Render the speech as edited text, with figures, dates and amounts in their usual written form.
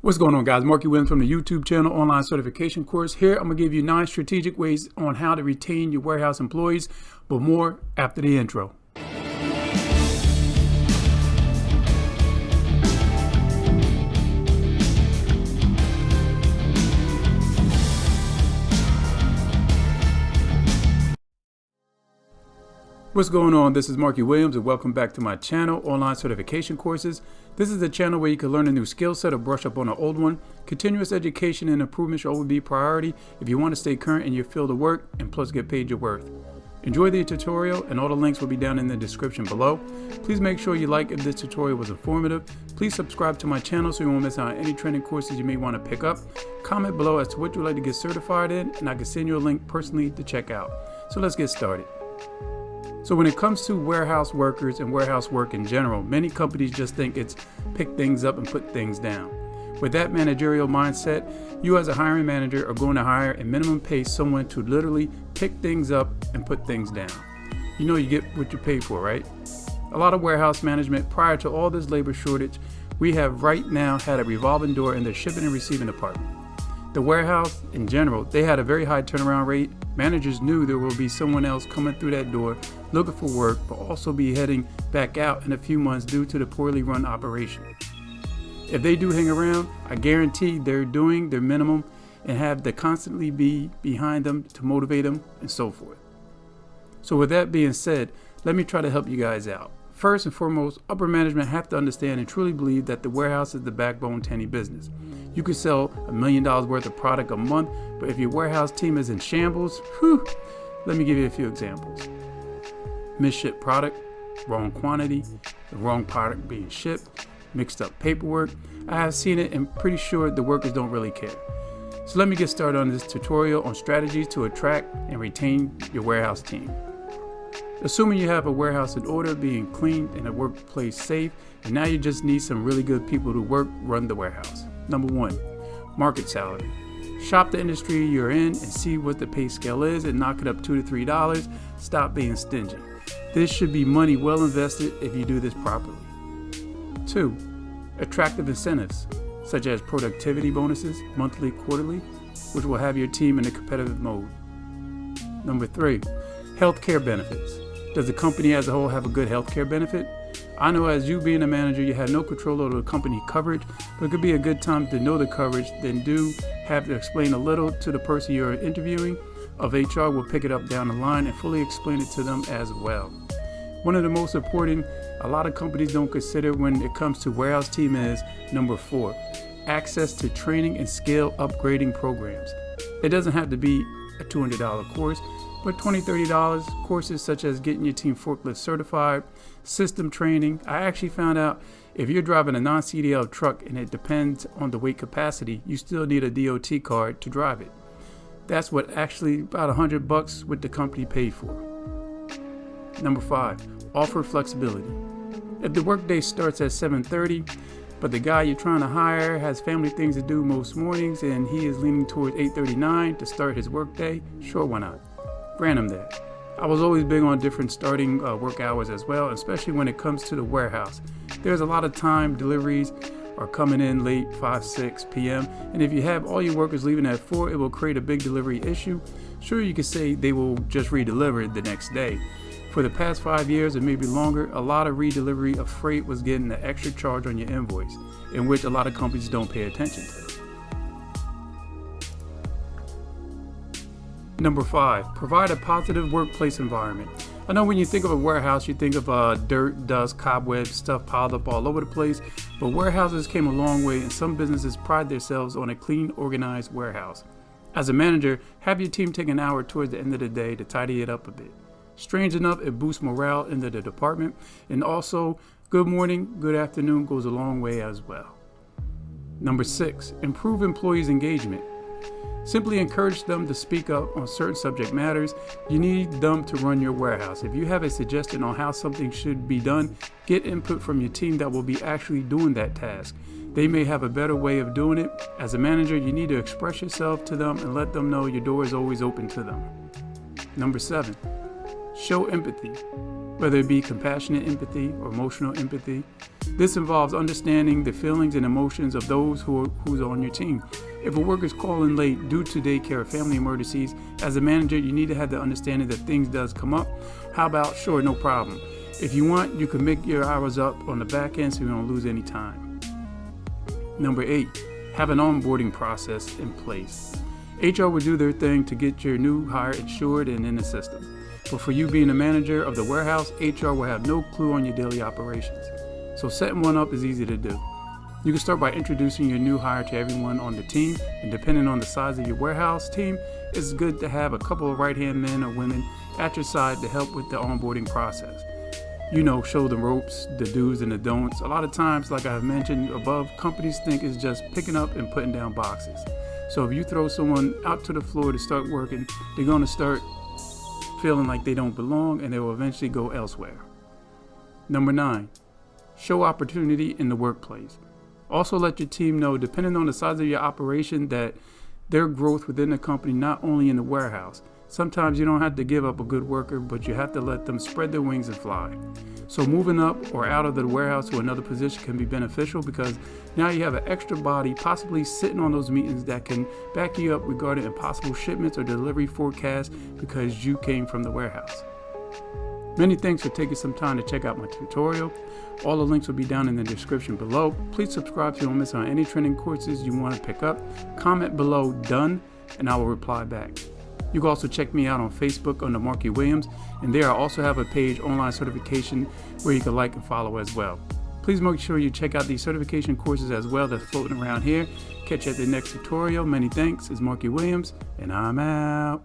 What's going on, guys? Markie from the YouTube channel Online Certification Course. Here, I'm going to give you 9 strategic ways on how to retain your warehouse employees, but more after the intro. What's going on? This is Markie Williams and welcome back to my channel, Online Certification Courses. This is the channel where you can learn a new skill set or brush up on an old one. Continuous education and improvement should always be a priority if you want to stay current in your field of work and plus get paid your worth. Enjoy the tutorial and all the links will be down in the description below. Please make sure you like if this tutorial was informative. Please subscribe to my channel so you won't miss out on any training courses you may want to pick up. Comment below as to what you'd like to get certified in and I can send you a link personally to check out. So let's get started. So when it comes to warehouse workers and warehouse work in general, many companies just think it's pick things up and put things down. With that managerial mindset, you as a hiring manager are going to hire and minimum pay someone to literally pick things up and put things down. You know you get what you pay for, right? A lot of warehouse management prior to all this labor shortage, we have right now had a revolving door in the shipping and receiving department. The warehouse in general, they had a very high turnaround rate. Managers knew there will be someone else coming through that door looking for work, but also be heading back out in a few months due to the poorly run operation. If they do hang around, I guarantee they're doing their minimum and have to constantly be behind them to motivate them and so forth. So with that being said, let me try to help you guys out. First and foremost, upper management have to understand and truly believe that the warehouse is the backbone to any business. You could sell $1 million worth of product a month, but if your warehouse team is in shambles, let me give you a few examples. Misshipped product, wrong quantity, the wrong product being shipped, mixed up paperwork. I have seen it and pretty sure the workers don't really care. So let me get started on this tutorial on strategies to attract and retain your warehouse team. Assuming you have a warehouse in order, being cleaned and a workplace safe, and now you just need some really good people to run the warehouse. Number 1, market salary. Shop the industry you're in and see what the pay scale is and knock it up $2 to $3. Stop being stingy. This should be money well invested if you do this properly. 2, attractive incentives, such as productivity bonuses, monthly, quarterly, which will have your team in a competitive mode. Number 3, healthcare benefits. Does the company as a whole have a good healthcare benefit? I know as you being a manager, you have no control over the company coverage, but it could be a good time to know the coverage, then do have to explain a little to the person you're interviewing. Of HR will pick it up down the line and fully explain it to them as well. One of the most important a lot of companies don't consider when it comes to warehouse team is number 4, access to training and skill upgrading programs. It doesn't have to be a $200 course, but $20, $30 courses such as getting your team forklift certified, system training. I actually found out if you're driving a non-CDL truck and it depends on the weight capacity, you still need a DOT card to drive it. That's what actually about $100 what the company paid for. Number 5, offer flexibility. If the workday starts at 7:30, but the guy you're trying to hire has family things to do most mornings and he is leaning towards 8:39 to start his workday, sure, why not? Grant him that. I was always big on different starting work hours as well, especially when it comes to the warehouse. There's a lot of time deliveries are coming in late, 5, 6 p.m. And if you have all your workers leaving at 4, it will create a big delivery issue. Sure, you could say they will just redeliver it the next day. For the past 5 years or maybe longer, a lot of redelivery of freight was getting an extra charge on your invoice, in which a lot of companies don't pay attention to. Number 5, provide a positive workplace environment. I know when you think of a warehouse, you think of dirt, dust, cobwebs, stuff piled up all over the place, but warehouses came a long way and some businesses pride themselves on a clean, organized warehouse. As a manager, have your team take an hour towards the end of the day to tidy it up a bit. Strange enough, it boosts morale into the department, and also good morning, good afternoon goes a long way as well. Number 6, improve employees' engagement. Simply encourage them to speak up on certain subject matters. You need them to run your warehouse. If you have a suggestion on how something should be done, get input from your team that will be actually doing that task. They may have a better way of doing it. As a manager, you need to express yourself to them and let them know your door is always open to them. Number 7, show empathy. whether it be compassionate empathy or emotional empathy. This involves understanding the feelings and emotions of those who's on your team. If a worker's calling late due to daycare or family emergencies, as a manager, you need to have the understanding that things does come up. How about, sure, no problem. If you want, you can make your hours up on the back end so you don't lose any time. Number 8, have an onboarding process in place. HR will do their thing to get your new hire insured and in the system. But for you being a manager of the warehouse, HR will have no clue on your daily operations. So setting one up is easy to do. You can start by introducing your new hire to everyone on the team, and depending on the size of your warehouse team, it's good to have a couple of right-hand men or women at your side to help with the onboarding process. Show the ropes, the do's and the don'ts. A lot of times, like I've mentioned above, companies think it's just picking up and putting down boxes. So if you throw someone out to the floor to start working, they're going to start feeling like they don't belong, and they will eventually go elsewhere. Number 9, show opportunity in the workplace. Also let your team know, depending on the size of your operation, that their growth within the company, not only in the warehouse. Sometimes you don't have to give up a good worker, but you have to let them spread their wings and fly. So moving up or out of the warehouse to another position can be beneficial, because now you have an extra body possibly sitting on those meetings that can back you up regarding impossible shipments or delivery forecasts because you came from the warehouse. Many thanks for taking some time to check out my tutorial. All the links will be down in the description below. Please subscribe so you don't miss on any training courses you want to pick up. Comment below "done" and I will reply back. You can also check me out on Facebook under Markie Williams, and there I also have a page, online certification, where you can like and follow as well. Please make sure you check out these certification courses as well that's floating around here. Catch you at the next tutorial. Many thanks. It's Markie Williams, and I'm out.